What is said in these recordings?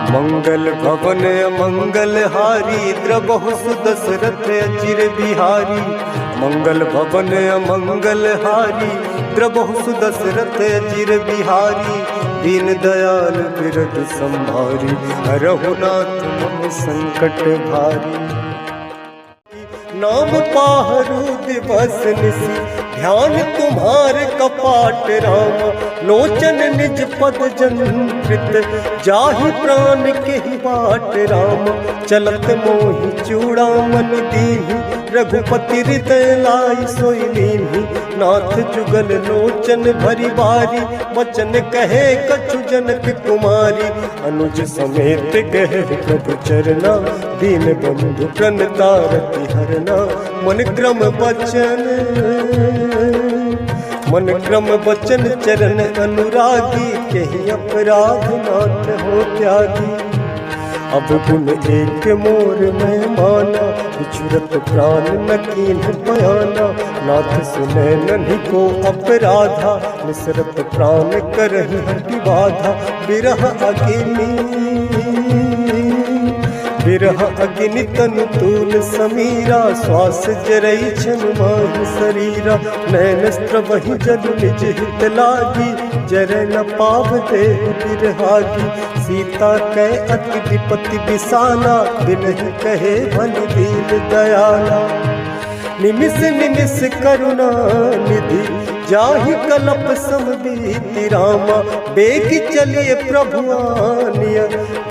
मंगल भवन मंगल हारी द्रबहु सुदशरथ अचिर बिहारी। मंगल भवन मंगल हारी द्रबहु सुदशरथ अचिर बिहारी। दीन दयाल बिरद संभारी रघुनाथ मम संकट भारी। नाम पाहरू दिवस निसी ध्यान तुम्हार कपाट राम। लोचन निज पद जंत्रित जाहि प्राण के ही बाट राम। चलत मोहि चूड़ामन दीहि रघुपति हृदय लाई सोई लीन्हि। नाथ जुगल लोचन भरी बारी वचन कहे कछु जनक कुमारी। अनुज समेत कहे प्रभु चरना दीन बंधु प्रणतारति हरना। मन क्रम बचन चरण अनुरागी कहीं अपराध नाथ हो त्यागी। अब गुण एक मोर में माना बिछुरत प्राण न कीन्ह बयाना। नाथ सुनै नन्हि को अपराधा निसरत प्राण करहि हठि बाधा। बिरह अग्नि तनु तूल समीरा। श्वास जरई छन माहि शरीरा। नैनस्त्र वही जल निज हित लागी जरै न पाव देह बिरहागी। सीता कै अति विपत्ति बिसाना बिनहि कहे भल दीन दयाला। निमिष निमिष करुणा निधि जाहि कलप समबीति रामा। बेग चलिए प्रभु आनिय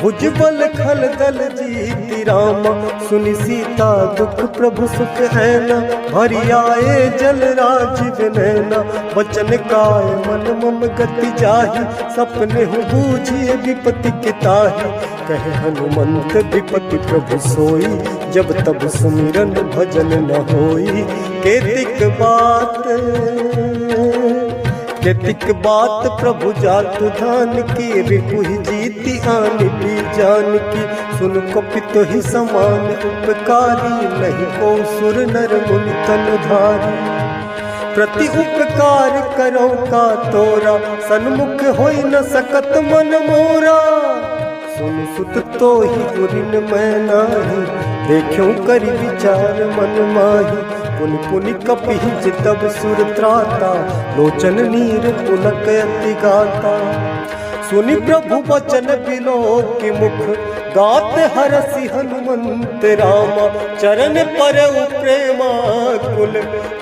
भुजबल खल दल जीति रामा। सुनि सीता दुख प्रभु सुख ऐना भरि आए जल राजीव नैना। वचन काय मन मम गति जाहि सपने हूँ बूझिए विपत्ति के ताहि। कहे हनुमंत विपत्ति प्रभु सोई जब तब सुमिरन भजन न होई। केतिक बात प्रभु जातु धान की। रिपुहि जीति आनि भी जान की। सुन कपित ही समान उपकारी नहीं को सुर नर मुनि तनु धारी। प्रति उपकार करो का तोरा सन्मुख होई न सकत मन मोरा। सुन सुत तो ही गुरिन मैं नाही देखूं करि विचार मन माही। पुनि पुनि कपि चितब सुर त्राता लोचन नीर पुलक अति गाता। सुनि प्रभु वचन बिलोकि मुख गात हरसि हनुमंत रामा। चरण परउ प्रेमा कुल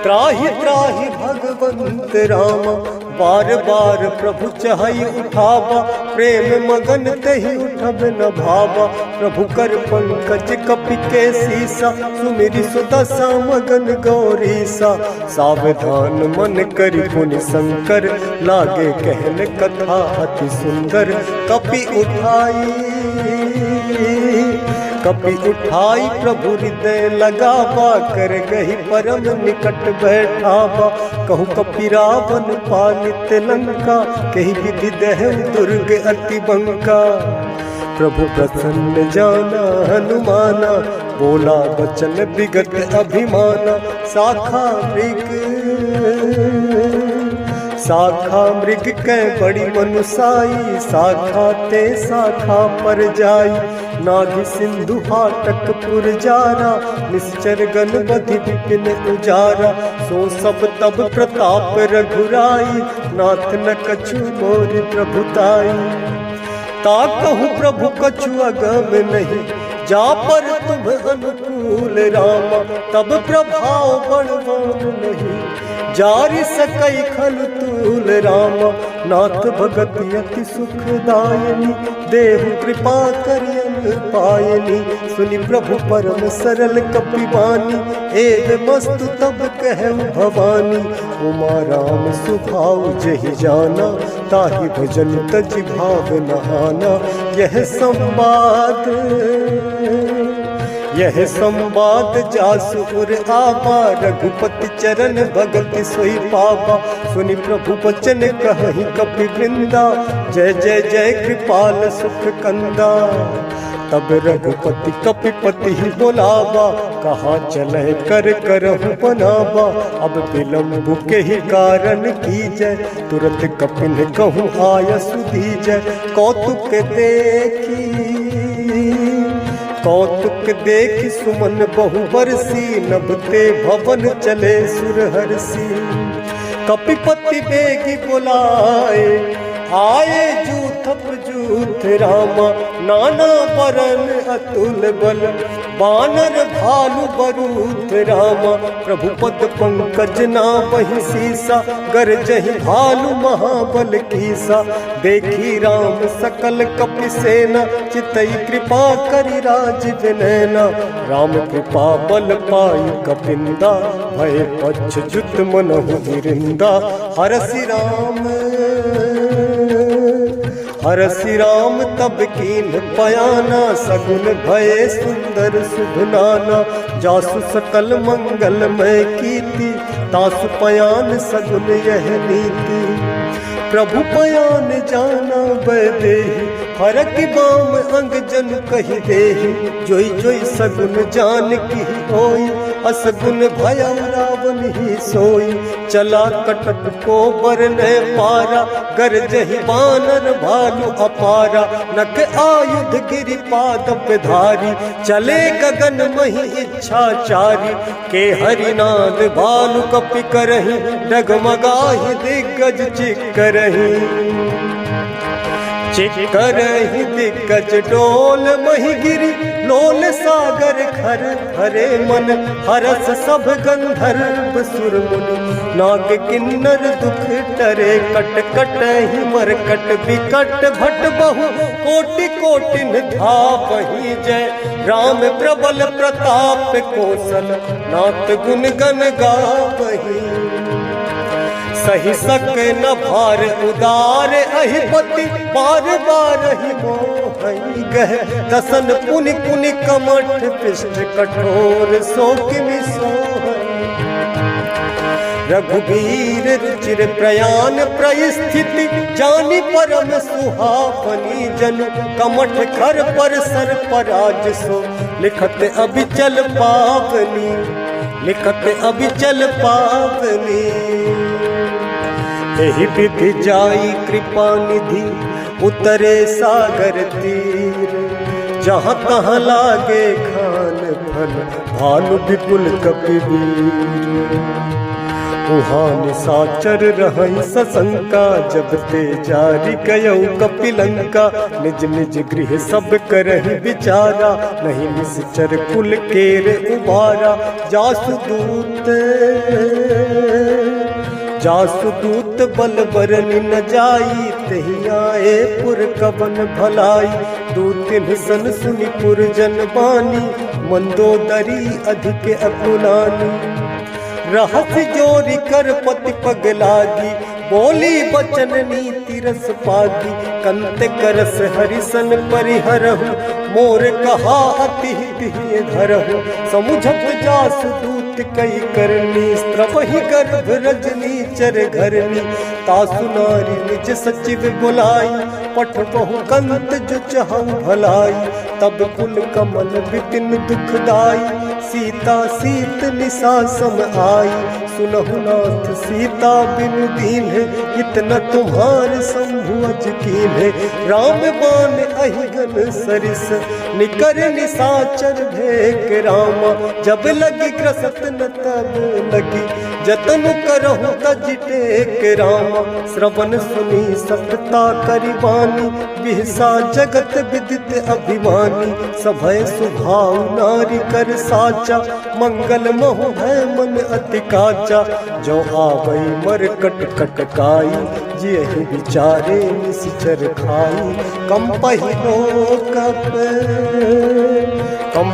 त्राहि त्राहि भगवंत रामा। बार बार प्रभु चहई उठावा प्रेम मगन तहि उठब न भावा। प्रभु कर पंकज कपि के सीसा सुमिरि सुदशा मगन गौरीसा। सावधान मन करि पुनि शंकर लागे कहन कथा अति सुंदर। कपि उठाई प्रभु हृदय लगावा कर गही परम निकट बैठावा। कहु कपि रावण पालित लंका कही विधि दहु दुर्ग अति बंका। प्रभु प्रसन्न जाना हनुमाना बोला वचन विगत अभिमाना। शाखा मृग कै बड़ी मनुसाई शाखा ते शाखा पर जाई। नाभि सिंधु हाटक पुर जारा निश्चर गण बधि विपिन उजारा। सो सब तब प्रताप रघुराई नाथ न कछु मोर प्रभुताई। ताकहु प्रभु कछु अगम नहीं जा पर तुम अनुकूल रामा। तब प्रभाव बड़वान नहीं जारि सकई खल तूल रामा। नाथ भगत अति सुखदायनी देहु कृपा करियन पायनी। सुनि प्रभु परम सरल कपि बानी एव मस्तु तब कहु भवानी। उमा राम सुभाव जहि जाना ताहि भजन तजि भाव नहाना। यह संवाद जासु उर आवा रघुपति चरण भगत सोई पावा। सुनि प्रभु वचन कहहि कपि वृंदा जय जय जय कृपाल सुख कंदा। तब रघुपति कपिपति ही बोलावा कहा चले कर करहु बनावा। अब विलम्ब के ही कारण कीजय तुरंत कपिन कहूँ आय सुधीजय। कौतुक देखी कौतुक देख सुमन बहु बरसी, नभते भवन चले सुरहर्षि। कपिपति बेगी बुलाए, आए जूथप जूथ रामा, नाना बरन अतुल बल, बानर भालु बरूथ रामा। प्रभु पद पंकज नावहि सीसा, गरजहि भालु महाबल कीसा। देखी राम सकल कपि सेना, चितई कृपा करि राज विनैना। राम कृपा बल पाई कपिंदा, भय पच्छ जुत मनहु गिरिंदा। हरसि राम हरसि राम तब कीन पयाना, सगुन भये सुंदर शुभ नाना। जासु सकल मंगलमय कीर्ति, तासु पयान सगुन यह नीति। प्रभु पयान जाना बैदेहि, हरक बाम अंग जन कहि देहि। जोई जोई सगुन जान की होई, असगुन भय रावण ही सोई। चला कटक को बरने पारा, गरजहि बानर भालु अपारा। नख आयुध गिरि पादप धारी, चले गगन महि इच्छाचारी। के हरिनाद भालु कपि करहि, डगमगाहि दिग्गज चिक्करहि। चिक्करहि दिग्गज डोल महि गिरि, लोल सागर खर हरे मन। हरस सब गंधर्व सुर मुनि, नाग किन्नर दुख टरे। कट कट ही मरकट विकट भट बहु, कोटि कोटिन धापहि जय। राम प्रबल प्रताप कौशल, नाथ गुण गण गावहि। सही सक न भार उदार अहिपति, बार बार ही मोहि गह। दसन पुनि पुनि कमठ पृष्ठ, कठोर शोकि सोहै। रघुबीर रुचिर प्रयाण परिस्थिति, जानि परम सुहावनी जनु। कमठ खर पर सर पराज सो, लिखत अबिचल पावनी। लिखत अबिचल पावनी। एहि विधि जाई कृपा निधि, उतरे सागर तीर। जहाँ तहाँ लागे खान फल, भानु विपुल कपिवीर। उहाँ निशाचर रहै सशंका, जब ते जारी गयौ कपिलंका। निज निज गृह सब करहि विचारा, नहीं निश्चर कुल केर उबारा। जासुदूत बल बरनि न जाई, तहि आए पुर कवन भलाई। दूतिन सन सुनि पुरजन बानी, मंदोदरी अधिक अकुलानी। रहस जोरी कर पति पग लागी, बोली बचन नीति रस पागी। कंत करस हरिसन परिहरहु, मोर कहा अति हित धरहु। समुझत जासुदूत कई करनी, स्त्रवहि गर्भ रजनी चर घरनी। तासु नारी निज सचिव बुलाई, पठ बहु कंत जो चहु भलाई। तब कुल कमल विपिन दुखदाई, सीता सीत निशा सम आई। सुनहु नाथ सीता बिनु दीन्ह, इतना तुम्हार शंभु अज कीन्ह। राम बाण अहिगन सरिस, निकर निशाचर भेक रामा। जब लगी ग्रसत न तब लगी, जतन करहु तज टेक रामा। श्रवण सुनी सतता करिबानी, बिहसा जगत विदित अभिमानी। सभय सुभाव नारी कर साचा, मंगल महु भय मन अति काचा। जो आवै मरकट कटकाई, जेहि विचारे निश्चर खाई। कम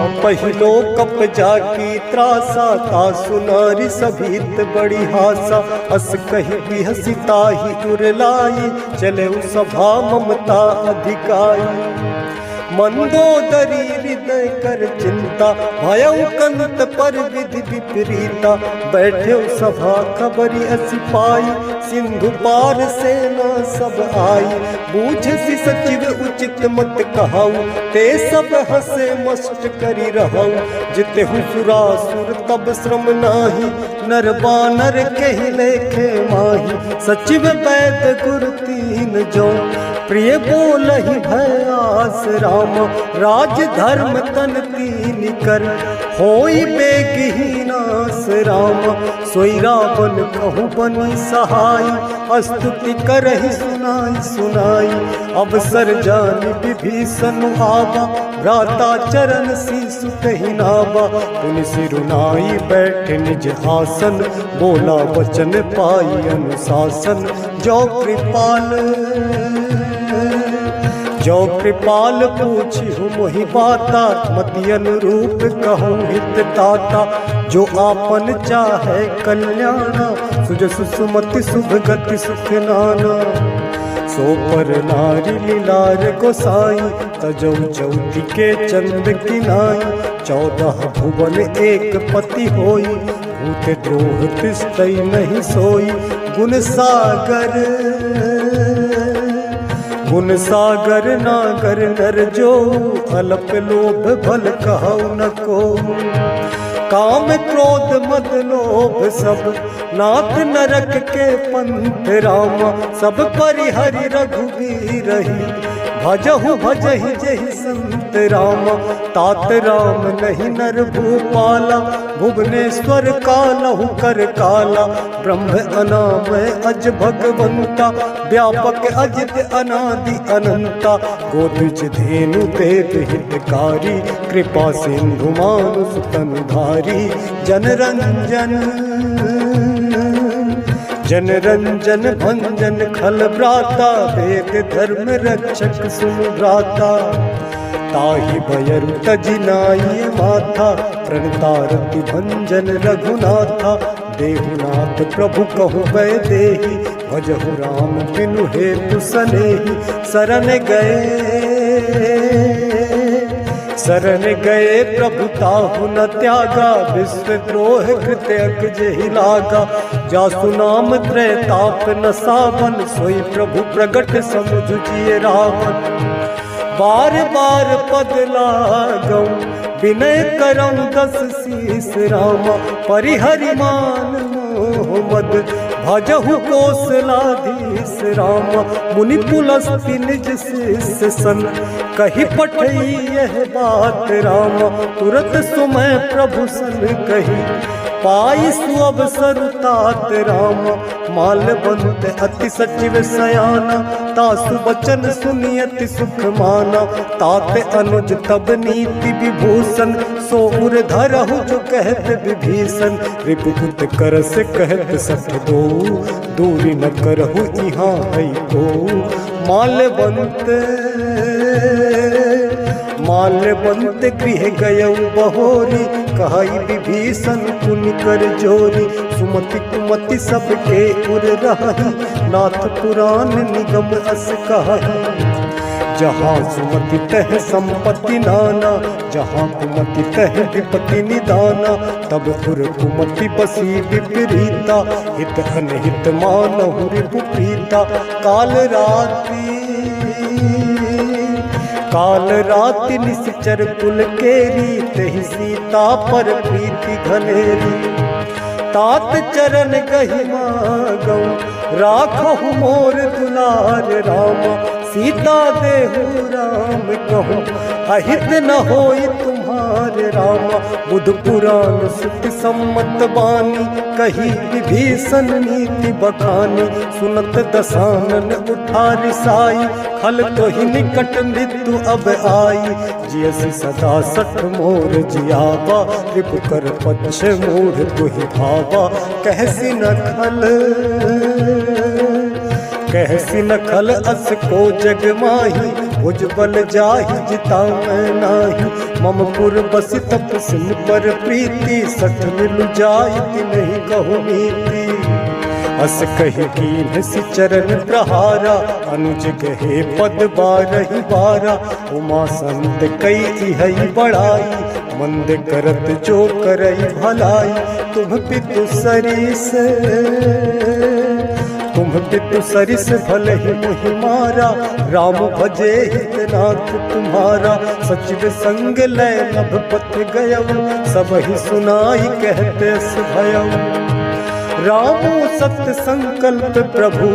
पहिलो कप जाकी त्रासा, तासु नारी सभीत बड़ी हासा। अस कहि बिहसि ताहि उरलाई, चले सभा ममता अधिकाई। मंदोदरी हृदय कर चिंता, भयउ कंत पर विधि विपरीता। बैठे सभा खबरी असी पाई, सिंधु पार सेना सब आई। बूझसि सचिव उचित मत कहाऊ, ते सब हसे मस्त करी रहऊ। जितेहु सुरासुर तब श्रम नाही, नर बानर कहि लेखे माही। सचिव वैद गुर तीन जो, प्रिय बोलहि भयास राम, राज धर्म तन तीन कर, होई बेगहीनास राम, सोई रावण कहूँ बनी सहाय, स्तुति करहि सुनाई सुनाई, अवसर जानि विभीषण आवा, भ्राता चरण शीसु कहि नावा, पुनि सिरुनाई बैठे निज आसन, बोला वचन पाई अनुशासन, जो कृपाल पूछिहु मोहि बाता, मति अनुरूप कहूँ हित ताता, जो आपन चाहे कल्याणा, सुजसु सुमति शुभ गति सुख नाना, सो पर नारी लीलार गोसाई, तजौ चौथी के चंद किनाई, 14 भुवन एक पति होई, भूत द्रोह तिष्ठै नहीं सोई, गुण सागर नागर नर जो, अल्प लोभ भल कहु न को, काम क्रोध मद लोभ सब, नाथ नरक के पंथ रामा, सब परिहरि रघुवीरहि, भजहु भजहि जहि संत रामा, तात राम नहीं नर भूपाला, भुवनेश्वर कालहु कर काला, ब्रह्म अनामय अज भगवंता, व्यापक अजित अनादि अनंता, गोद्विज धेनु देव हितकारी, कृपा सिंधु मानुष तनुधारी, जनरंजन भंजन खल भ्राता, वेद धर्म रक्षक सुन भ्राता, ताहि भयरु तजि नाई माथा, प्रणतारति भंजन रघुनाथा, देहुनाथ प्रभु कहु वैदेही, भजहु राम बिनु हेतु सनेही, शरण गए प्रभु ताहु न त्यागा, विश्व द्रोह कृत्यक जेहि लागा, जासु नाम त्रैताप न सावन, सोई प्रभु प्रगट समुझ जिय रावण, बार बार पद लागौ, विनय करम 10 शीस रामा, परिहरि मान मोह मद, भजहु कौशलाधीश रामा, मुनि पुलस्ति निज शिष्य सन, कही पठई यह बात रामा, तुरत सुमय प्रभु सन कही, पाई सुअवसर तात रामा, मालवंत अति सचिव सयाना, तासु बचन सुनियति सुख माना, तात अनुज तब नीति विभूषण, सो उर धरहु जो कहत विभीषण, रिपुपुत करस कहत सठ दो, दूरी न करहु इहाँ है को, माल्यवंत गृह गयौ बहोरी, कहई विभीषण पुनि कर जोरी, सुमति कुमति सबके उर रही, नाथ पुराण निगम अस कहई, जहाँ सुमति तह संपत्ति नाना, जहाँ कुमति तह विपत्ति निदाना, तब उर कुमति बसी विपरीता, हित अनहित मानहु रिपु प्रीता, काल राति निश्चर कुल केरी, तहि सीता पर प्रीति घनेरी, तात चरण गहि मागौ, राखहु मोर दुलार रामा, सीता देहु राम कहूँ, अहित न होई तुम्हारे रामा, बुध पुराण सुति सम्मत बानी, कही विभीषण नीति बखानी, सुनत दसानन उठा रिसाई, खल तो ही निकट मृत्यु अब आई, जियसि सदा सठ मोर जियावा, रिपु कर पक्ष मूढ़ तुहि भावा, कहसी न खल अस को जग माही, भुज बल जाहि जिता मैं नाही, मम पुर बसि तप सिंह पर प्रीति, सठ मिलु जायति नहीं कहु नीति, अस कहि कीन्ह सि चरण प्रहारा, अनुज गहे पद बारहि बारा, उमा संत कई इहै बड़ाई, मंद करत जो करई भलाई, तुम पितु सरिस भले ही मुहि मारा, राम भजे हितनाथ तुम्हारा, सचिव संग लय नभ पथ गयऊ, सब ही सुनाई कहते भयऊ, रामो सत्य संकल्प प्रभु,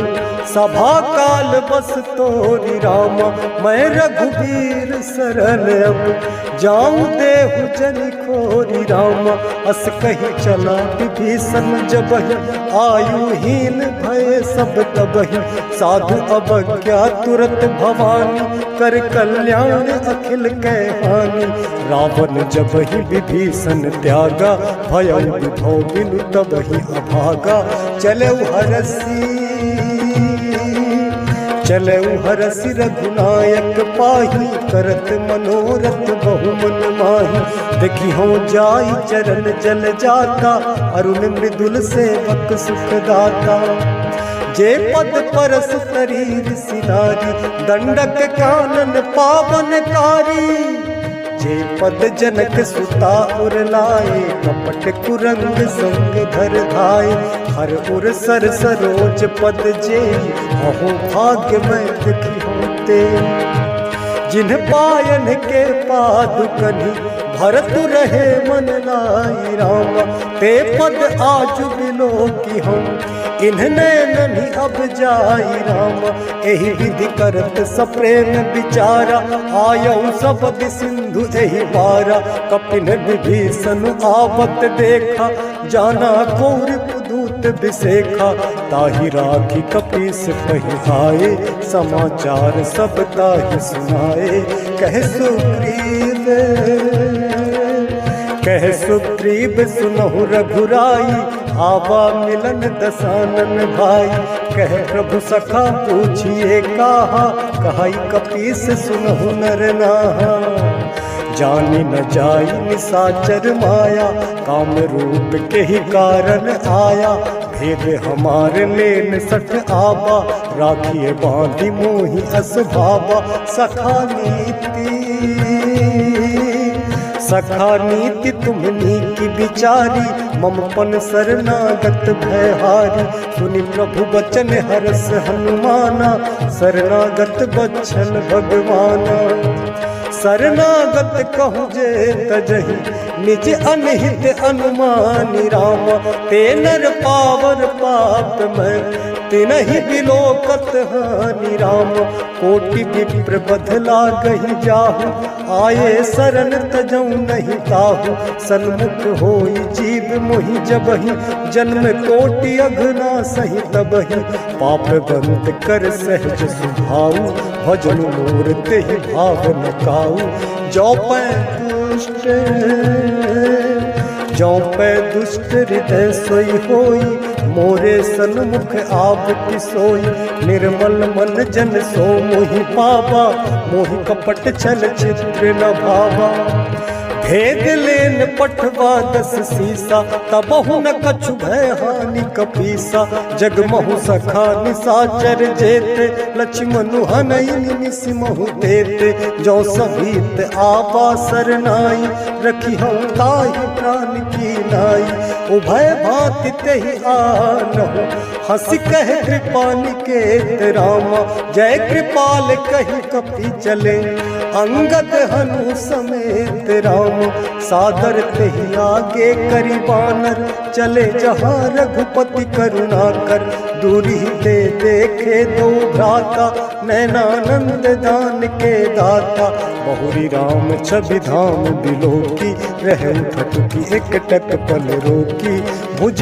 सभा काल बस तोरी रामा, मैं रघुबीर शरण अब जाऊं देहु जनि खोरी रामा। अस कही चला विभीषण जबहि, आयुहीन भय सब तबहि, साधु अवज्ञा तुरत भवानी, कर कल्याण अखिल कै हानि। रावण जबहि विभीषण त्यागा, भय विभव बिनु तबहि अभागा। चलऊ हरसि रघुनायक पाही, करत मनोरथ बहु मन माही। देखी हो जाई चरण जल जाता, अरुण मृदुल सेवक सुख दाता। जे पद परस शरीर सिनारी, दंडक कानन पावनकारी। जे पद जनक सुता उर लाए, कपट कुरंग संग धर धाय। हर उर सर सरोज पद जे, अहो भाग्य मैं दुखी होते। जिन्ह पायन के पादुकनि, भरत रहे मन लाई रामा। ते पद आज बिलो की हम, इन्हने ननि अब जाई रामा। एहि विधि करत सप्रेम विचारा, आयऊ सबद सिंधु एहि पारा। कपिन विभीषण आवत देखा, जाना कौरव दूत बिसेखा। ताहि राखी कपीस कहि आए, समाचार सब ताहि सुनाए। कह सुग्रीव सुनहु रघुराई, आवा मिलन दसानन भाई। कह प्रभु सखा पूछिए काहा, कहाई कपीस सुनहु नर नाहा। जानी न जाई निसाचर माया, काम रूप के ही कारण आया। भेद हमारे लेन सठ आबा, राखिए बांधी मोहि अस भावा। सखा नीति तुम्हनी की विचारी, ममपन शरणागत भयहारी। सुनि प्रभु बचन हरस हनुमाना, शरणागत बच्चन भगवाना। शरणागत कहूँ जे तजहि, निज अनहित अनुमानी रामा। ते नर पावर पाप मैं, तिनहि बिलोकत हानि रामा। कोटि विप्र बधला गहि जाहु, आये शरण तजौ नहीं ताहु। सन्मुख होई जीव मोहि जबहि, जन्म कोटि अघना सहि तबहि। पाप बंद कर सहज सुभाऊ, भजन मोर तेहि भाव न काऊ। जौ पै दुष्ट हृदय सोई होई, मोरे सन्मुख आप सोई। निर्मल मन जन सो मोहि पावा, मोहि कपट छल चित्र न भावा। भेद लेन पठवा 10 सीसा, तबहु न कछु भय हानि कपीसा। जगमहु सखा निसाचर जेते, लक्ष्मणु हनई निसिमहु देते। जो सभीत आवा सरनाई, रखी हम ताहि प्राण की नाई। उभय भांति तेहि आनहु, हंसी कह कृपा निकेत रामा। जय कृपाल कहि कपि चले, अंगद हनु समेत राम। सादर तेहि आगे करि बानर, चले जहाँ रघुपति करुणा कर। दूरी ते देखे दो भ्राता, नैनानंद दान के दाता। बहुरी राम छवि धाम बिलोकी, रह उठकी एकटक पल रोकी। भुज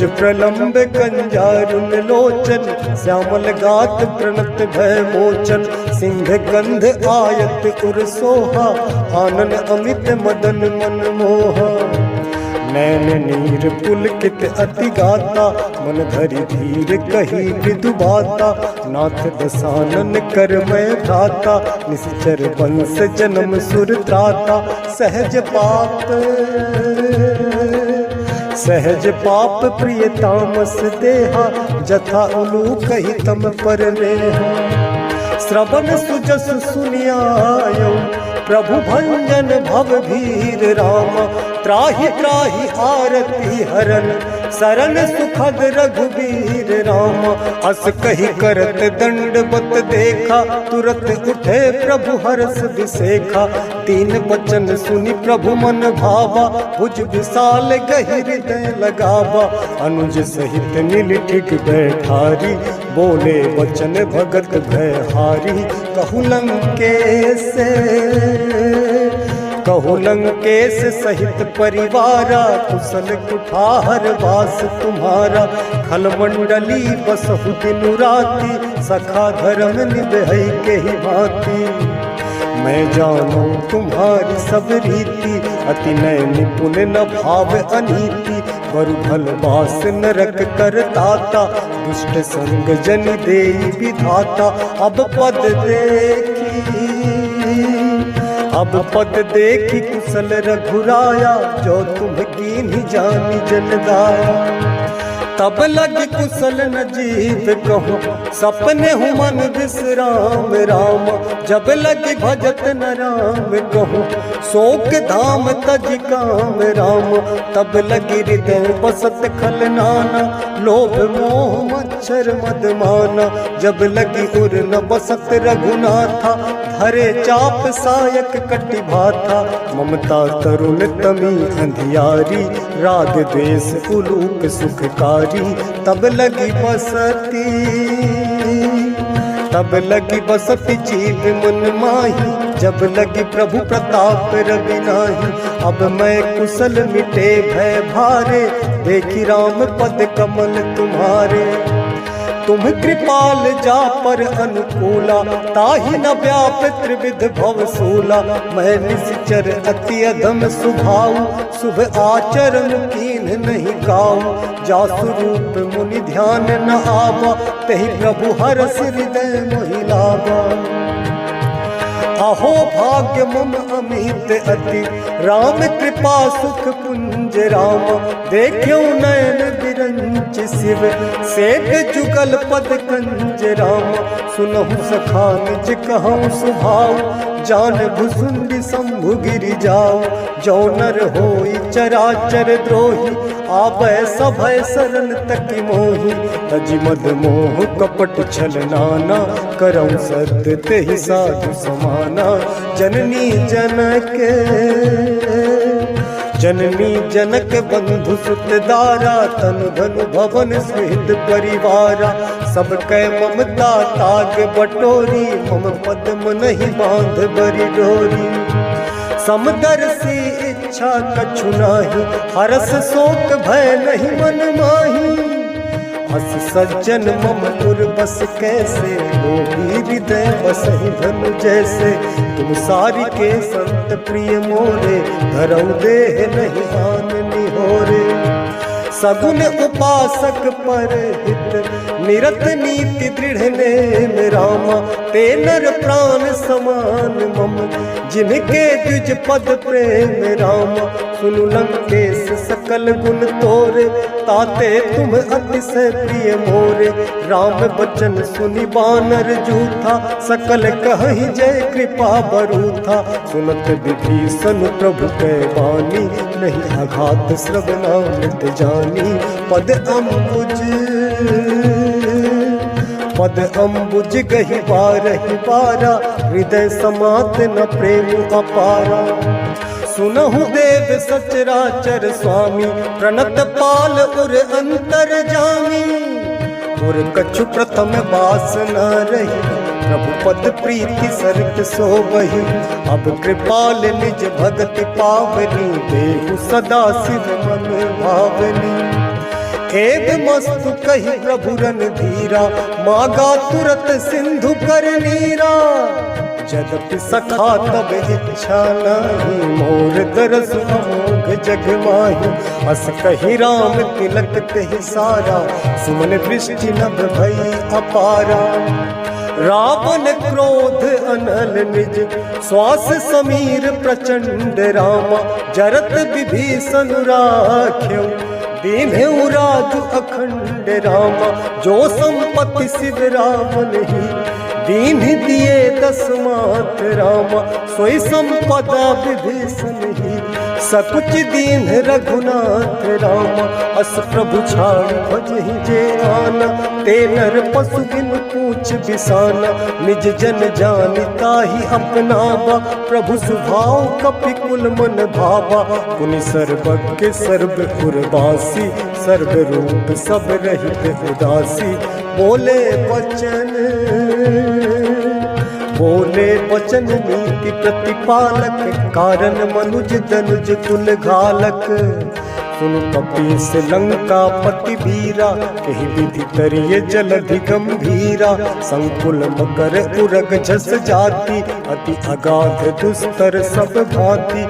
प्रलंब कंजारुन लोचन, श्यामल गात प्रणत भय मोचन। सिंह गंध आयत उर सोहा, आनन अमित मदन मन मोहा। नैन नीर पुलकित अति गाता, मन धरि धीर कही विदु बाता। नाथ दसानन कर मैं भ्राता, निश्चर वंश जन्म सुर त्राता। सहज पाप प्रिय तामस देहा, जथा उलू कही तम पर नेहा। श्रवण सुजस सुनियायो, प्रभु भंजन भव भीर रामा। त्राहि त्राहि आरती हरन, शरण सुखद रघुवीर राम। अस कही करत दंडवत देखा, तुरत उठे प्रभु हर्ष विसेखा। तीन वचन सुनि प्रभु मन भावा, भुज विशाल गहि हृदय लगावा। अनुज सहित मिल ठिक बैठारी, बोले वचन भगत भयहारी। कहु लंकेश सहित परिवारा, कुशल कुठार वास तुम्हारा। खल मंडली बसहु दिनु राति, सखा धर्म निभई के ही भांति। मैं जानू तुम्हारी सब रीति, अति नय निपुण न भाव अनीति। बरु भल वास नरक करताता, दुष्ट संग जन देई विधाता। अब पद देखी कुशल रघुराया, जो तुम कीन्ही जानी जन दाया। तब लगी कुशल न जीव कहूँ, सपने हूँ मन विश्राम राम। जब लगी भजत न राम कहूँ, शोक धाम तज काम राम। तब लगी हृदय बसत खल नाना, लोभ मोह मच्छर मदमाना। जब लगी उर न बसत रघुनाथा, धरे चाप सायक कटि भाथा। ममता तरुण तमी अंधियारी, राग द्वेष उलूक सुखकारी। तब लगी बसती जीव मन माही, जब लगी प्रभु प्रताप रवि नाही। अब मैं कुशल मिटे भय भारे, देखी राम पद कमल तुम्हारे। तुम कृपाल जा पर अनुकूला, ताहि न व्याप त्रिविध भव सूला। मैं निश्चर अति अधम स्वभाव, शुभ आचरण कीन नहीं गाऊं। जासु रूप मुनि ध्यान न आवा, तहि प्रभु हरस हृदय मोहि लावा। अहो भाग्य मम अमित अति, राम कृपा सुख पुंज राम। देखो नयन बिरंच शिव, सेठ जुगल पद कंज राम। सुनहु सखा निज कहूँ सुभाव, जान भुसुंडी शंभु गिरि जाओ। जो नर होई चराचर द्रोही, आबै सभय शरण तकि मोहि। तजि मद मोह कपट छल नाना, करऊँ सत्य तेहि साधु समाना। जननी जनक बंधु सुत दारा, तनु धनु भवन सहित परिवारा। सब कै ममता ताग बटोरी, मम पद्म नहीं बांध बरी डोरी। समदर्शी इच्छा कछु नाही, हरस शोक भय नहीं मन माही। हस सज्जन मम पुर बस कैसे, लोभी हृदय बसहि धनु जैसे। तुम सारी के संत प्रिय मोरे, धरऊ देह नहीं आन निहोरे। सगुन उपासक पर हित, निरत नीति दृढ़ नेम रामा। ते नर प्राण समान मम, जिनके द्विज पद प्रेम रामा। सुनु लंकेश सकल गुण तोरे, ताते तुम अतिशय प्रिय मोरे। राम बचन सुनि बानर जूथा, सकल कहि जय कृपा बरूथा। सुनत विभीषण प्रभु कै वाणी, नहीं आघात श्रवणामृत जानी। पद अम्बुज गहि बारहि बारा, हृदय समात न प्रेम अपारा। सुनहु देव सचराचर स्वामी, प्रणत पाल उर अंतर जामी। उर कछु प्रथम बास न रही, प्रभु पद प्रीति सरित सोबहि। अब कृपाल निज भगति पावनी, देहु सदा शिव मन भावनी। एव मस्तु कहि प्रभु रणधीरा, मागा तुरत सिंधु कर नीरा। जदपि सखा तब इच्छा नहीं, मोर दरस अमोघ जग माही। अस कहि राम तिलक तेहि सारा, सुमन वृष्टि नभ भई अपारा। रावण क्रोध अनल निज, श्वास समीर प्रचंड रामा। जरत विभीषण राख्यो, दीन्हु राजु अखंड रामा। जो संपत्ति शिव रावण ही, दीन्ह दिए 10 मात रामा। सोई संपदा विभीषण ही, सकुच दीन रघुनाथ रामा, अस प्रभु छाड़ भजहि जे आना। ते नर पशु बिन पूछ बिसाना, निज जन जानि ताहि अपनावा। प्रभु सुभाव कपि कुल मन भावा, पुनि सर्वज्ञ सर्व पुरवासी। सर्व रूप सब रहित उदासी, बोले वचन नीति प्रतिपालक। कारण मनुज तनुज कुल घालक, सुन कपीस लंका पति वीरा। कही विधि तरिये जलधि गंभीरा, संकुल मकर उरग जस जाति। अति अगाध दुस्तर सब भांति,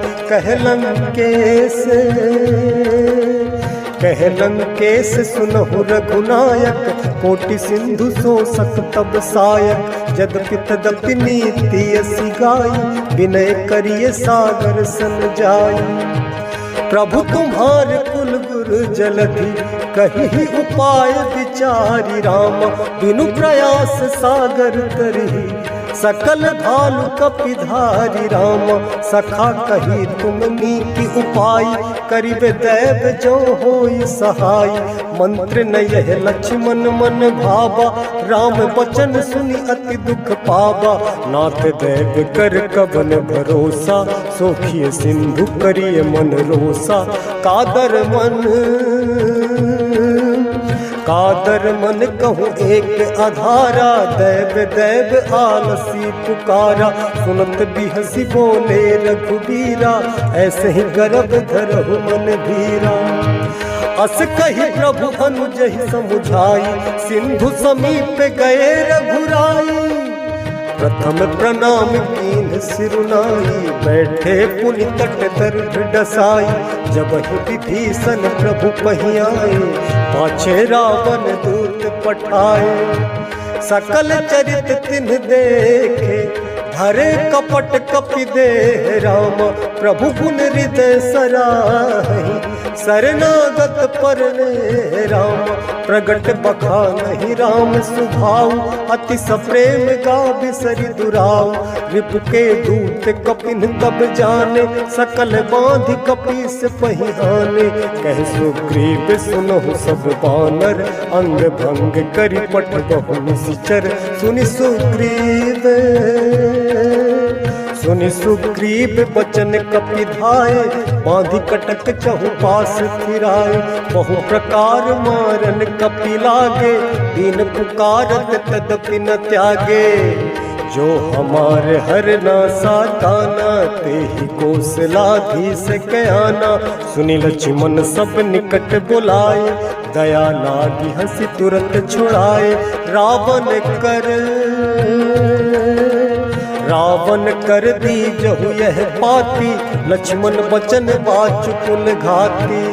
कहलंकेश सुनहु रघुनायक। कोटि सिंधु शोषक तब सायक, यद्यपि तदपि नीति असी गाई। विनय करिए सागर सन जाई, प्रभु तुम्हारे कुल गुरु जलधि। कही उपाय विचारी रामा, बिनु प्रयास सागर तरही। सकल भालु कपिधारी रामा, सखा कही तुम नीति उपाय। करिबे दैव जो होई सहाय, मंत्र न यह लक्ष्मण मन भावा। राम बचन सुनि अति दुख पावा, नाथ दैव कर कवन भरोसा। सोखिए सिंधु करिए मन रोसा, कादर मन कहूँ एक अधारा। दैव दैव आलसी पुकारा, सुनत बिहसी बोले रघुबीरा। ऐसे ही गर्भ धरहु मन धीरा, अस कही प्रभु अनुजहि समुझाई। सिंधु समीप गए रघुराई, प्रथम प्रणाम कीन सिरुनाई। बैठे पुनि तट दर्भ डसाई, जब विभीषण प्रभु पहियाए। पाछे रावण दूत पठाए, सकल चरित तिन्ह देखे। धरे कपट कपि देह रामा, प्रभु गुण हृदय सराहि। शरणागत परने रामा, प्रगट बखानहि राम सुभाव। अति सप्रेम गा बिसरि दुराव, रिपु के दूत कपिन तब जाने। सकल बांधि कपीस पहियाने, कह सुग्रीव सुनहु सब बानर। अंग भंग करि पट बहु निश्चर, सुनि सुग्रीव बचन कपि धाये। बांधि कटक चहु पास फिराए, बहु प्रकार मारन कपि लागे। दीन पुकारत तदपि न त्यागे, जो हमारे हर नासा काना। ते ही कौशलाधीश कयाना, सुनि लक्ष्मण सब निकट बुलाए। दया लागी हंसी तुरंत छुड़ाए, रावण कर दी जहु यह पाती। लक्ष्मण बचन बाचु कुल घाती,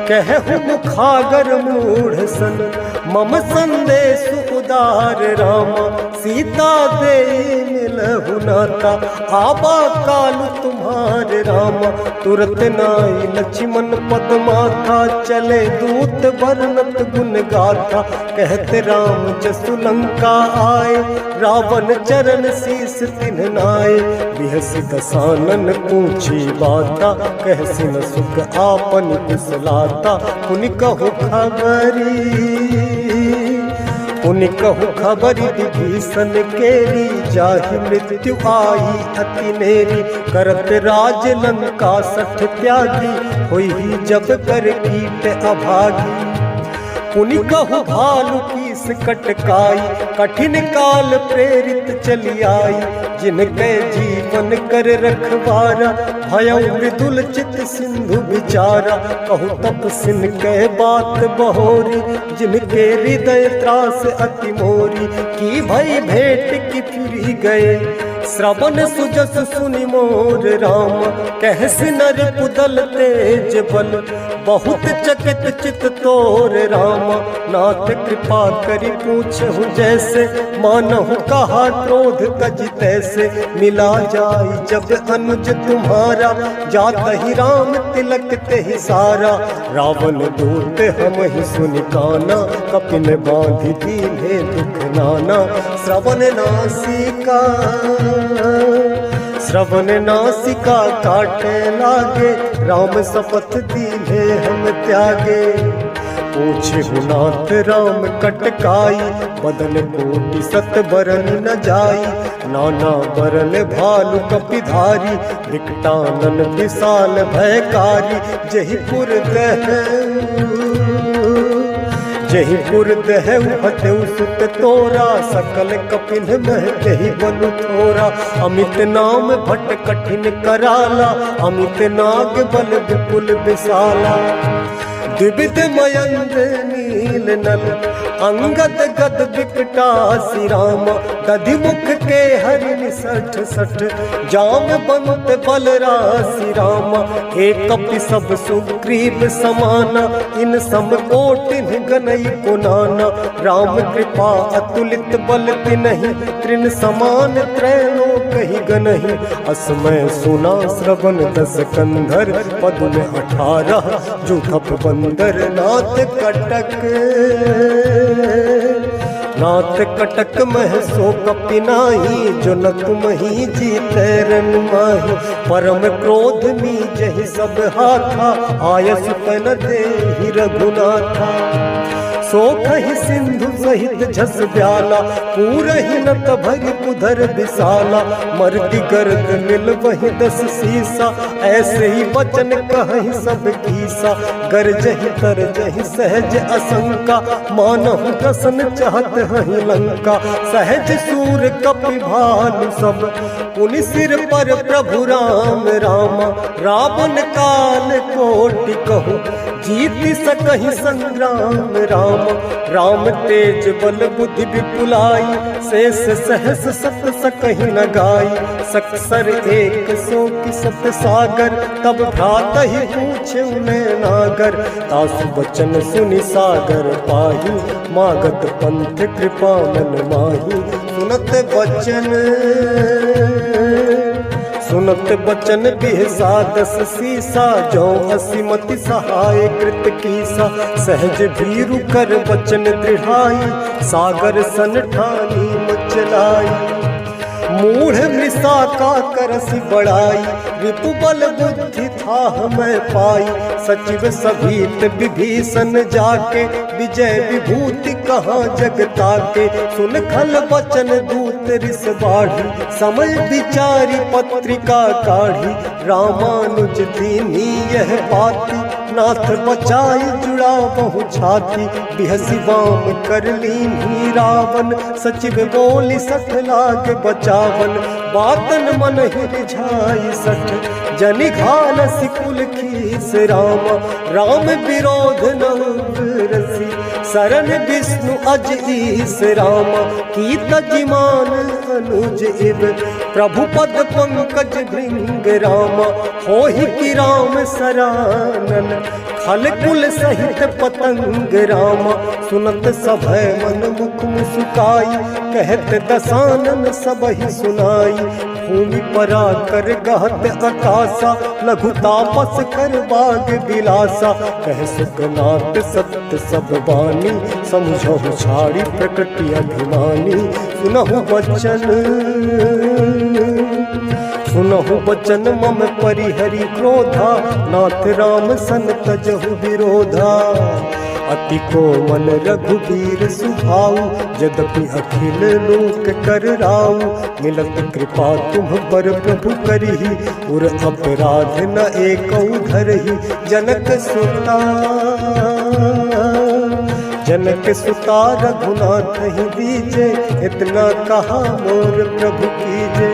कहु मुखागर मूढ़ सन। मम संदेश उदार रामा, सीता दे मिलहु नाता। आबा कालु तुम्हारे रामा, तुरत नाई लक्ष्मण पद माथा। चले दूत वर्णत गुण गाथा, कहते राम जसु लंका आए। रावण चरण शीस तिन्ह नाए, बिहसि दसानन पूछी बाता। कहसि न सुख आपन कुशलाता, पुनि कहु खबरि विभीषण केरी। जाहि मृत्यु आई अति नेरी, करत राज लंका सठ त्यागी। होई जब कर कीट अभागी, पुनि कहु भालु कीस कटकाई। कठिन काल प्रेरित चली आई, जिनके जीवन कर रखवारा। भयउ मृदुल चित सिंधु विचारा, कहु तपसिन के बात बहोरी। जिनके हृदय त्रास अति मोरी, की भई भेंट की फिरी गए। श्रवण सुजस सुनि मोर राम, कहसि नर कुदल तेज बल। बहुत चकित चित तोर राम, नाथ कृपा करि पूछहु जैसे। मानहु कहा क्रोध तज तैसे, मिला जाई जब अनुज तुम्हारा। जातहि राम तिलक तेहि सारा, रावण दूत हम ही सुनि काना। कपिन बांधि दीन्हे दुख नाना, श्रवण श्रवण नासिका काटे लागे, राम शपथ दीने हम त्यागे। पूछे नाथ राम कटकाई, बदन कोटि सत बरन न जाई। नाना बरन भालु कपिधारी, विकटानन विशाल भयकारी। जहीपुर दहु हतेउ सुत तोरा, सकल कपिल मह दही बनु थोरा। अमित नाम भट्ट कठिन कराला, अमित नाग बल विपुल विशाला। द्विविध मयंद्र नील नल, अंगद गद विकटासी राम। दधिमुख के हरिण सठ सठ, जाम बंत बलरासी राम। एक कपि सब सुग्रीव समाना, इन सम कोटिन गनई को नाना। राम कृपा अतुलित बल तिनहि, तृण समान त्रैलोक ही गनहि। असमय सुना श्रवण दस कंधर, पद में 18 जो थप बंदर। नाथ कटक मह सो कपिनाही, जो न तुम ही जीते रन माही। परम क्रोध मी जहि सब हाथा, आयस तन देहि रघुनाथा। सो कहि सिंधु सहित झस ब्याला, पूरहि नत भरि पुधर विशाला। मर्दि गर्द मिल वही 10 सीसा, ऐसे ही वचन कहहि सब कीसा। गरजहि तरजहि सहज असंका, मानहु प्रसन्न चाहत हहि लंका। सहज सूर कपि भालु सब, पुनि सिर पर प्रभु राम रामा। रावण काल कोटि कहु, जीति सकहि संग्राम राम। राम तेज बल बुद्धि विपुलाई, शेष सहस सत सकहि न गाई। सकसर 100 की सत सागर, तब भ्रात ही पूछे उन्हें नागर। तासु बचन सुनि सागर पाही, मागत पंथ कृपा मन माही। सुनत बचन बिहसा 10 सीसा, जो असीमति सहाय कृत कीसा। सहज भीरु कर बचन दृढ़ाई, सागर सन ठानी मचलाई। मूढ़ मृषा का करसी बड़ाई, रिपु बल बुद्धि था मैं पाई। सचिव सभीत विभीषण जाके, विजय विभूति कहाँ जगता के। सुन खल बचन दूत रिस बाढ़ी, समय विचारी पत्रिका काढ़ी। रामानुज दीनी यह पाती, नाथ बचाई जुड़ा बहु छाती। बिहसी वाम कर लीन्ही रावण, सचिव बोली 60 लाग बचावन। बातन मन ही रिझाई 60, जनि घाल सिकुल खीस रामा। राम विरोध न रसी, शरण विष्णु अज ईस रामा। की तजिमान अनुज इव, प्रभु पद पंकज भृंग रामा। होहि कि राम सरानन, खल कुल सहित पतंग रामा। सुनत सभय मन मुख मुस्काई, कहत दसानन सबहि सुनाई। भूमि परा कर गहत आकाशा, लघु तापस कर बाग बिलासा। कह सुखनाथ सत्य सब बानी, समझहु छाड़ी प्रकृति अभिमानी। सुनहु बचन मम परिहरि क्रोधा, नाथ राम सन तजहु विरोधा। अति कोमल रघुबीर सुभाऊ, यद्यपि अखिल लोक कर राऊ। मिलत कृपा तुम पर प्रभु करही, उर अपराध न एकौ धरही। जनक सुता रघुनाथ ही दीजे, इतना कहा मोर प्रभु कीजे।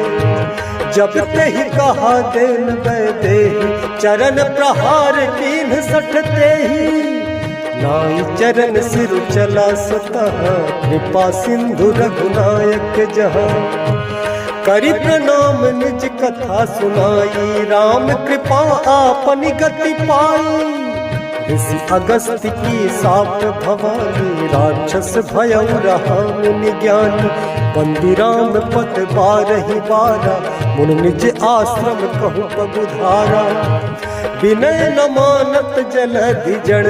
जब ते ही कहा देन देहि, चरण प्रहार कीन्ह 60 तेहि। नाई चरण सिर चला सतः, कृपा सिंधु रघुनायक जहाँ। करि प्रणाम निज कथा सुनाई, राम कृपा आपनि गति पाई। ऋषि अगस्त्य की साप भवानी, राक्षस भयउ रहा मुनि ज्ञानी। बंदी राम पद 12 मुन निज आश्रम कहु पगुधारा। विनय न मानत जलधि जड़,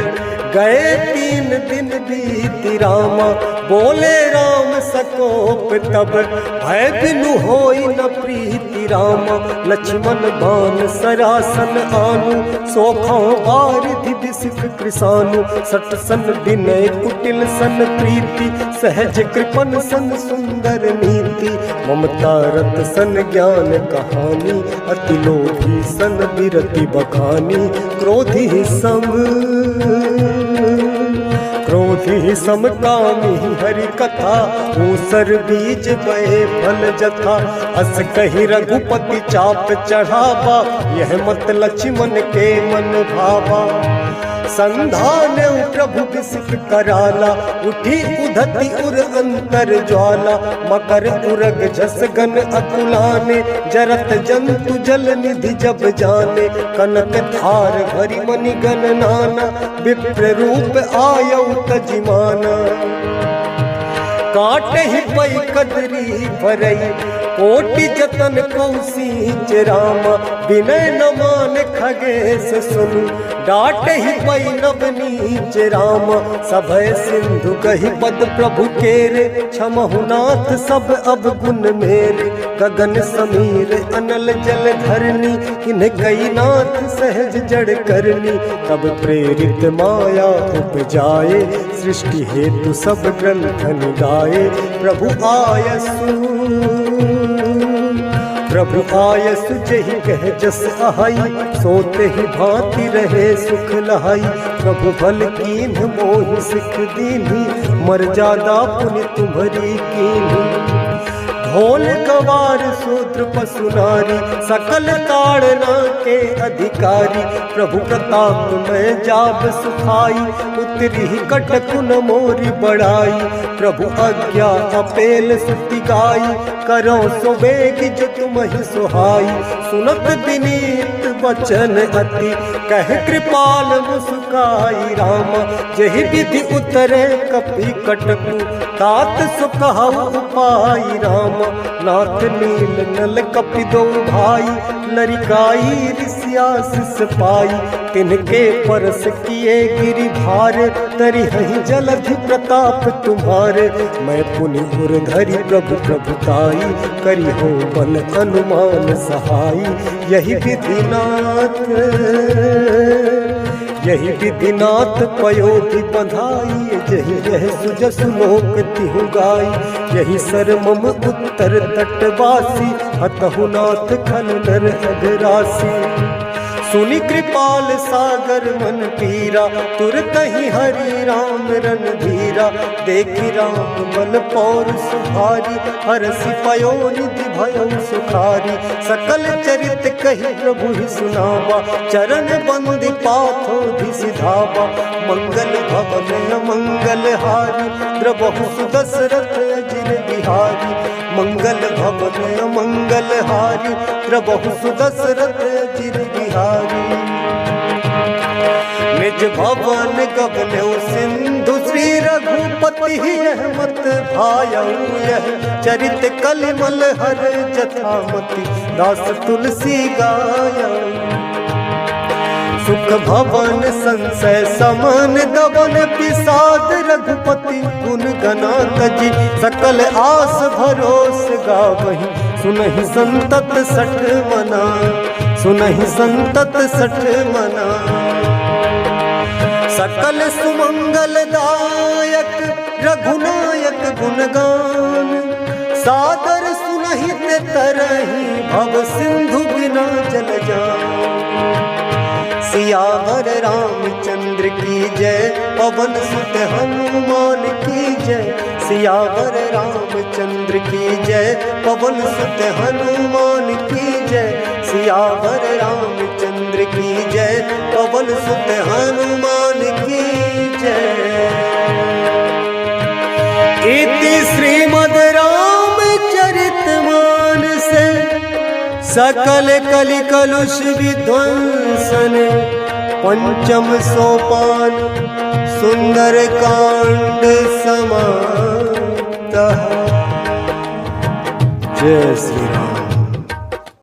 गए 3 दिन बीती रामा, बोले राम सकोप तब, भय बिनु होई न प्रीति रामा। लक्ष्मण बाण सरासन आनु, सोखों वारिधि बिसिक कृसानु। सट सन विनय कुटिल सन प्रीति, सहज कृपन सन सुंदर नीति। ममता रत सन ज्ञान कहानी, अति लोभी सन बिरति बखानी। क्रोधी सम कामी हरि कथा, ऊसर बीज बहे फल जथा। अस कही रघुपति चाप चढ़ावा, यह मत लक्ष्मण के मन भावा। संधान प्रभु बिसिक कराला, उठी उधति उर अंतर ज्वाला। मकर उरग जस गन अकुलाने, जरत जंतु जल निधि जब जाने। कनक थार भरि मणि गण नाना, विप्र रूप आयौ तजिमाना। काटे ही पई कदरी भरई, कोटि जतन कौसीच रामा। विनय न मान खगेश सुनु, डाटे ही पई नवनीच रामा। सभय सिंधु कही पद प्रभु केरे, क्षमहु नाथ सब अब गुण मेरे। गगन समीर अनल जल धरनी, इन्हें कई नाथ सहज जड़ करनी। तब प्रेरित माया उपजाए, सृष्टि हेतु सब ग्रंथन गाए। प्रभु आयसु जहि कह जस आहाई, सोते ही भांति रहे सुख लहाई। प्रभु भल कीन्ह मोहि सिख दीन्ही, मर्यादा पुनि तुम्हरी कीन्ही। ढोल गवार शूद्र पशु नारी, सकल ताड़ना के अधिकारी। प्रभु प्रताप में जाब सुखाई, उतरी कटक न मोरी बढ़ाई। प्रभु आज्ञा अपेल सुति गाई, करो सो बेग जो तुम्हि सुहाई। सुनत विनीत वचन अति, कह कृपाल मुस्काई रामा। जहि विधि उतरे कपि कटकु, तात सुकहु उपाई रामा। नाथ नील नल कपि दो भाई, लरिकाई ऋषियास पाई। तिनके परस किए गिरि भार, तरि हहि जलधि प्रताप तुम्हारे। मैं पुनि उर धरि प्रभु प्रभुताई, करि हो बल अनुमान सहाई। यही विधिनाथ पयोधि बधाई, जही यह सुजसु लोक तिहु गाई। यही सर मम उत्तर तटवासी, हतहु नाथ खल नर अघरासी। सुनि कृपाल सागर मन पीरा, तुरत ही हरि राम रणधीरा। देखि राम बल पौर सुधारी, हरसि पयो निधि भयो सुखारी। सकल चरित कहि प्रभु ही सुनावा, चरण बंदि पाथो सिधावा। मंगल भवन मंगल हारी, द्रबहु सुदशरथ अजिर बिहारी। मंगल भवन मंगल हारी, द्रबहु सुदशरथ अजिर बिहारी। निज भवन गगनौ सिंधु, श्री रघुपति यह मत भायऊ। यह चरित कलिमल हर जथामति, दास तुलसी गायऊ। सुख भवन संशय समन दबन, पिसाद रघुपति गुण गना तजी। सकल आस भरोस गावहि, सुनहि संतत सठ मना। सुनहि संतत सठ मना। सकल सुमंगल दायक रघुनायक गुणगान, सादर सुनहि ते तरहि, भव सिंधु बिना जल जान। सियावर रामचंद्र की जय, पवन सुत हनुमान की जय। सियावर रामचंद्र की जय, पवन सुत हनुमान की जय। सियावर रामचंद्र की जय, पवन सुत हनुमान की जय। इति श्रीमद् रामचरितमानस, सकल कलि कलुष विध्वंसन। पंचम सोपान सुंदर कांड समाप्त। जय श्री राम।